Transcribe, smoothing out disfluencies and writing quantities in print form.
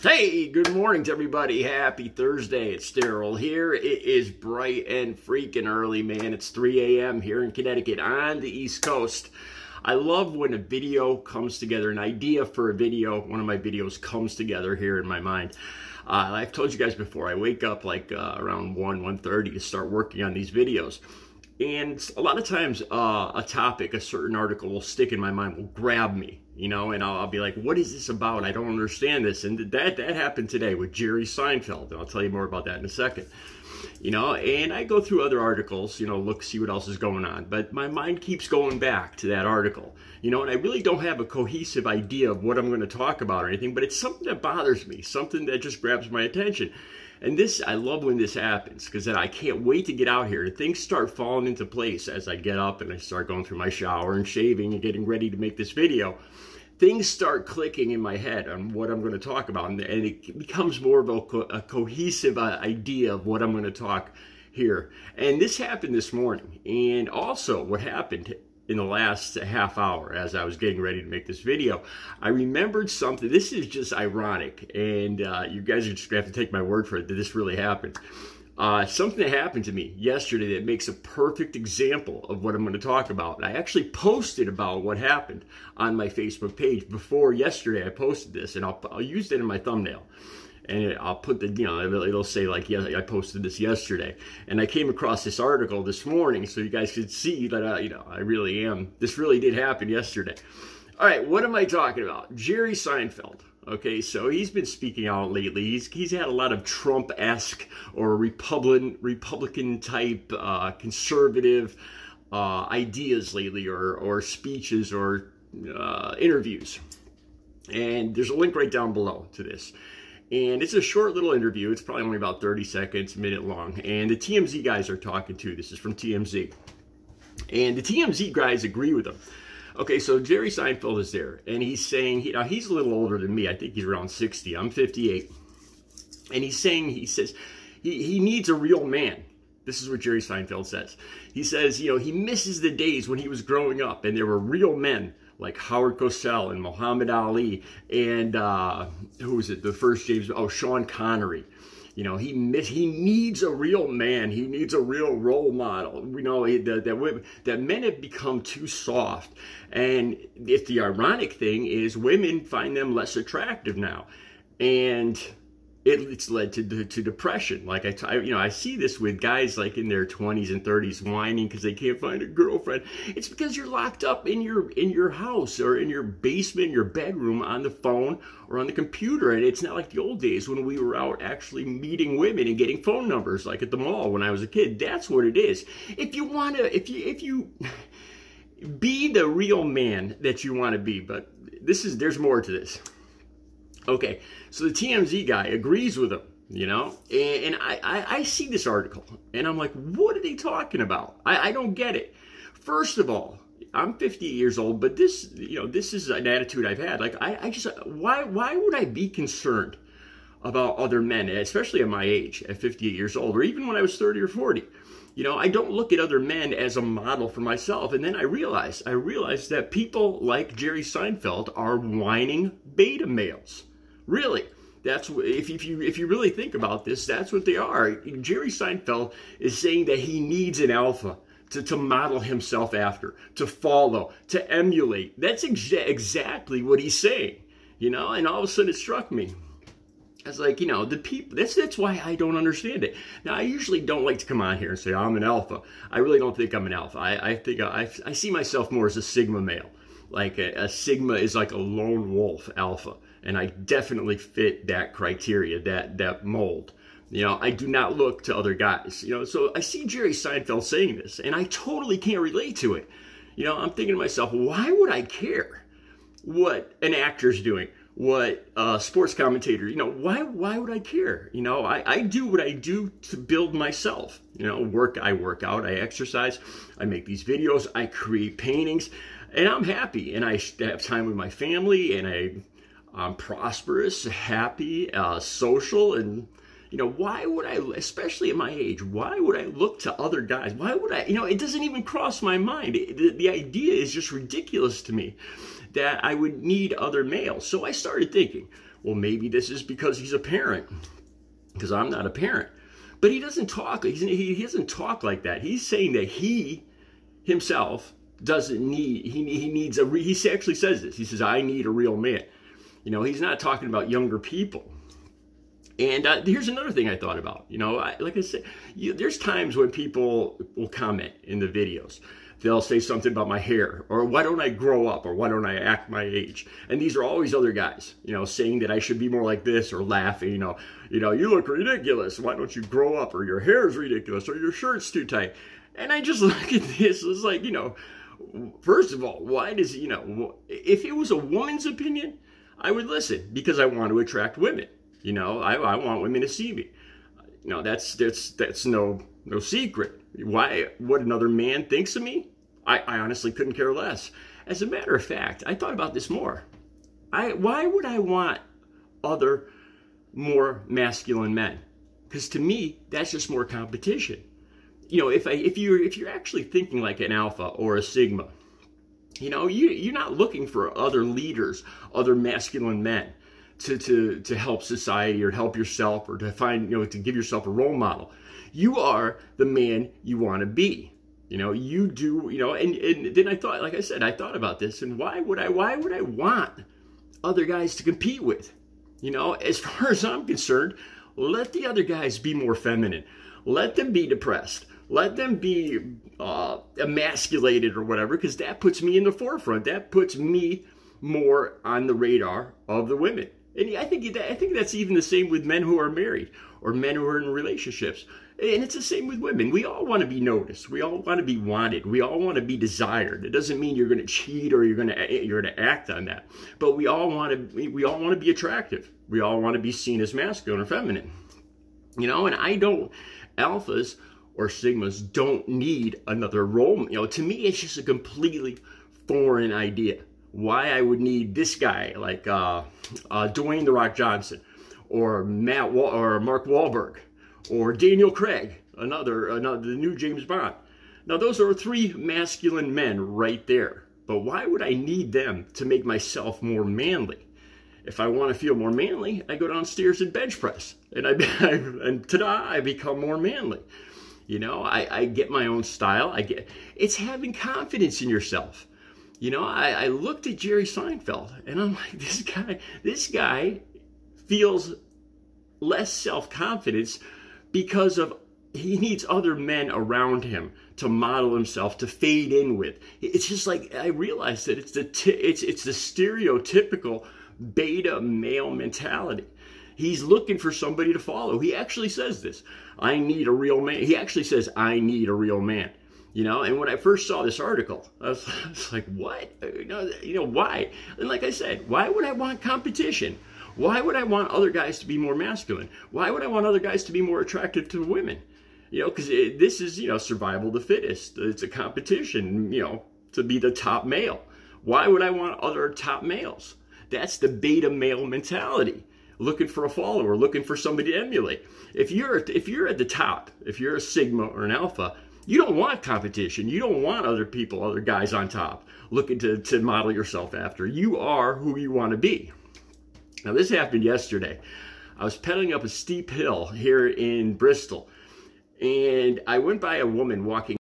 Hey, good morning to everybody. Happy Thursday. It's Daryl here. It is bright and freaking early, man. It's 3 a.m. here in Connecticut on the East Coast. I love when a video comes together, an idea for a video, one of my videos comes together here in my mind. I've told you guys before, I wake up like around 1:30 to start working on these videos. And a lot of times a topic, a certain article will stick in my mind, will grab me, you know, and I'll be like, what is this about? I don't understand this. And that happened today with Jerry Seinfeld. And I'll tell you more about that in a second. You know, and I go through other articles, you know, see what else is going on. But my mind keeps going back to that article, you know, and I really don't have a cohesive idea of what I'm going to talk about or anything, but it's something that bothers me, something that just grabs my attention. And this, I love when this happens, because then I can't wait to get out here. And things start falling into place as I get up and I start going through my shower and shaving and getting ready to make this video. Things start clicking in my head on what I'm going to talk about. And it becomes more of a cohesive idea of what I'm going to talk here. And this happened this morning. And also what happened in the last half hour as I was getting ready to make this video, I remembered something. This is just ironic, and you guys are just gonna have to take my word for it that this really happened. Something that happened to me yesterday that makes a perfect example of what I'm going to talk about. I actually posted about what happened on my Facebook page before yesterday. I posted this, and I'll use that in my thumbnail. And I'll put the, you know, it'll say like, yeah, I posted this yesterday. And I came across this article this morning so you guys could see that, you know, I really am. This really did happen yesterday. All right, what am I talking about? Jerry Seinfeld. Okay, so he's been speaking out lately. He's had a lot of Trump-esque or Republican type conservative ideas lately, or speeches or interviews. And there's a link right down below to this. And it's a short little interview. It's probably only about 30 seconds, a minute long. And the TMZ guys are talking too. This is from TMZ. And the TMZ guys agree with him. Okay, so Jerry Seinfeld is there. And he's saying, you know, he's a little older than me. I think he's around 60. I'm 58. And he's saying, he says, he needs a real man. This is what Jerry Seinfeld says. He says, you know, he misses the days when he was growing up and there were real men like Howard Cosell and Muhammad Ali and who was it? The first James? Oh, Sean Connery. You know, he needs a real man. He needs a real role model. You know, that men have become too soft, and if the ironic thing is, women find them less attractive now, and it's led to depression. Like I see this with guys like in their 20s and 30s whining because they can't find a girlfriend. It's because you're locked up in your house or in your basement, your bedroom, on the phone or on the computer. And it's not like the old days when we were out actually meeting women and getting phone numbers like at the mall when I was a kid. That's what it is. If you be the real man that you want to be, but there's more to this. Okay, so the TMZ guy agrees with him, you know, and I see this article, and I'm like, what are they talking about? I don't get it. First of all, I'm 58 years old, but this, you know, this is an attitude I've had. Like, why would I be concerned about other men, especially at my age, at 58 years old, or even when I was 30 or 40? You know, I don't look at other men as a model for myself. And then I realized that people like Jerry Seinfeld are whining beta males. Really, that's if you really think about this, that's what they are. Jerry Seinfeld is saying that he needs an alpha to model himself after, to follow, to emulate. That's exactly what he's saying, you know. And all of a sudden, it struck me. I was like, you know, the people. That's why I don't understand it. Now, I usually don't like to come on here and say I'm an alpha. I really don't think I'm an alpha. I think I see myself more as a sigma male. Like a sigma is like a lone wolf alpha. And I definitely fit that criteria, that mold. You know, I do not look to other guys. You know, so I see Jerry Seinfeld saying this, and I totally can't relate to it. You know, I'm thinking to myself, why would I care what an actor's doing, what a sports commentator, you know, why would I care? You know, I do what I do to build myself. You know, I work out, I exercise, I make these videos, I create paintings, and I'm happy, and I have time with my family, and I'm prosperous, happy, social, and, you know, why would I, especially at my age, why would I look to other guys? Why would I, you know, it doesn't even cross my mind. The idea is just ridiculous to me that I would need other males. So I started thinking, Well, maybe this is because he's a parent, because I'm not a parent. But he doesn't talk. He doesn't talk like that. He's saying that he himself doesn't need. He needs a. He actually says this. He says, "I need a real man." You know, he's not talking about younger people. And here's another thing I thought about. You know, like I said, there's times when people will comment in the videos. They'll say something about my hair, or why don't I grow up, or why don't I act my age? And these are always other guys, you know, saying that I should be more like this, or laughing, you look ridiculous. Why don't you grow up? Or your hair's ridiculous, or your shirt's too tight. And I just look at this, it's like, you know, first of all, why does, you know, if it was a woman's opinion, I would listen, because I want to attract women. You know, I want women to see me. You know, that's no secret. Why, what another man thinks of me, I honestly couldn't care less. As a matter of fact, I thought about this more. Why would I want other more masculine men? Because to me, that's just more competition. You know, if you're actually thinking like an alpha or a sigma, you know, you're not looking for other leaders, other masculine men to help society or help yourself, or to find, you know, to give yourself a role model. You are the man you want to be. You know, you do, you know, and then I thought, like I said, I thought about this, and why would I want other guys to compete with? You know, as far as I'm concerned, let the other guys be more feminine. Let them be depressed. Let them be emasculated or whatever, because that puts me in the forefront. That puts me more on the radar of the women. And I think that's even the same with men who are married, or men who are in relationships. And it's the same with women. We all want to be noticed. We all want to be wanted. We all want to be desired. It doesn't mean you're going to cheat or you're going to act on that. But we all want to be attractive. We all want to be seen as masculine or feminine. You know, and alphas or sigmas don't need another role. You know, to me, it's just a completely foreign idea. Why I would need this guy like Dwayne "The Rock" Johnson, or Mark Wahlberg, or Daniel Craig, another the new James Bond. Now those are three masculine men right there. But why would I need them to make myself more manly? If I want to feel more manly, I go downstairs and bench press, and and ta-da, I become more manly. You know, I get my own style. It's having confidence in yourself. You know, I looked at Jerry Seinfeld, and I'm like, this guy feels less self-confidence because he needs other men around him to model himself, to fade in with. It's just like, I realized that it's the stereotypical beta male mentality. He's looking for somebody to follow. He actually says this. I need a real man. He actually says, I need a real man. You know, and when I first saw this article, I was like, what? You know, why? And like I said, why would I want competition? Why would I want other guys to be more masculine? Why would I want other guys to be more attractive to women? You know, because this is, you know, survival of the fittest. It's a competition, you know, to be the top male. Why would I want other top males? That's the beta male mentality. Looking for a follower, looking for somebody to emulate. If you're at the top, if you're a sigma or an alpha, you don't want competition. You don't want other people, other guys on top looking to model yourself after. You are who you want to be. Now, this happened yesterday. I was pedaling up a steep hill here in Bristol, and I went by a woman walking